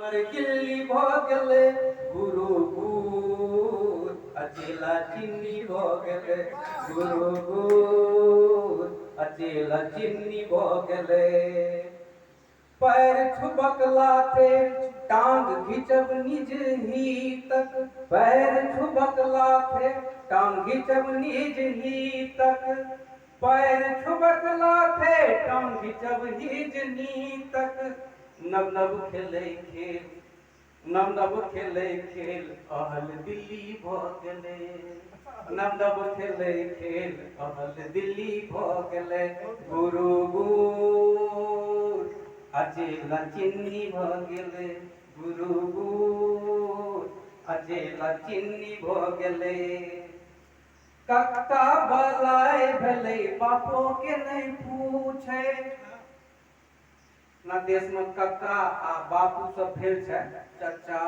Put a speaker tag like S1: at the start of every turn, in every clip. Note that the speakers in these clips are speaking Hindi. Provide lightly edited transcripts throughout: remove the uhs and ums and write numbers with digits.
S1: अरे गिल्ली भ गेले गुरुगुर अचेला चिन्नी भ गेले गुरुगुर अचेला चिन्नी भ गेले पैर छुबकला थे टांग घिचब निज ही तक पैर छुबकला थे टांग घिचब निज ही तक पैर छुबकला थे टांग घिचब निज नी तक नव नव खेले खेल नव नव खेले खेल अहल दिल्ली भ गेले नव नव खेले खेल अहल दिल्ली भ गेले गुरुगुर अचेला चिन्नी भ गेले गुरुगुर अचेला चिन्नी भ गेले कक्का बलाय भेले बापो के नहीं पूछे ना देश में कक्का आ बापू सब भेल छै चाचा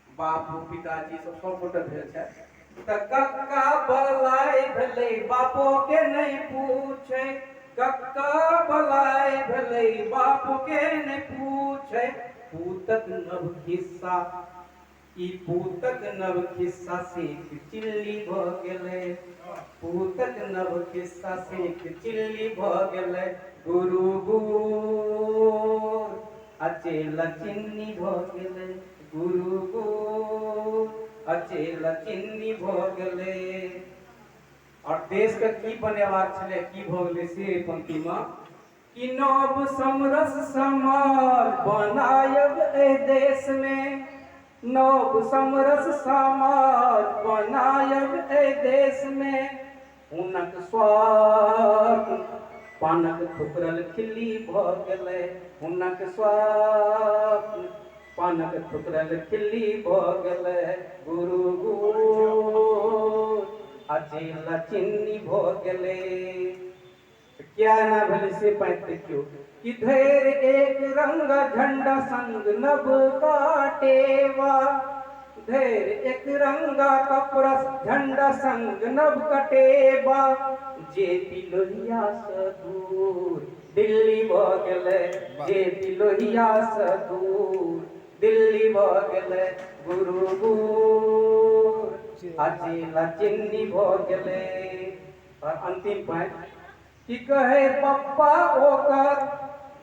S1: बापू पिताजी सब गोटे भेल छै त कक्का बलाय भेले बापो के नहीं पूछे कक्का बलाय भेले बापू के नहीं पूछे पूतक नव खिस्सा ई पूतक नव खिस्सा से चिल्ली भ गेले पूतक नव खिस्सा से चिल्ली भ गेले गुरुगुर अचेला चिन्नी भ गेले गुरुगुर अचेला चिन्नी भ गेले और देश के की बनेबाक छले की भ गेले से पंक्ति में कि नव समरस समाज बनायब ए देश में नव समरस समाज बनायब ए देश में उनक स्वार्थ पानक ठुकरल खिल्ली भ गेले उनक स्वार्थ पानक ठुकरल खिल्ली भ गेले गुरुगुर अचेला चिन्नी भ गेले क्या ना भेले से पैंत क्यों कि धैर एक रंग झंडा संग नभ काटेवा धैर एक रंगा कपड़ा झंडा संग नभ कटेवा जे लोहिया से दूर दिल्ली भ गेले जे लोहिया से दूर दिल्ली भ गेले गुरुगुर अचेला चिन्नी भ गेले और अंतिम पॉइंट कि कहे पप्पा ओकर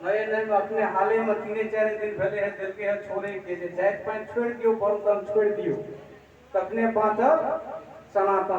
S1: नए नए अपने हाले में 3-4 दिन भेले है दिल के छोड़े के जे जात पान छोड़ दियो बम छोड़ दियो तखने बाँचब सनातन।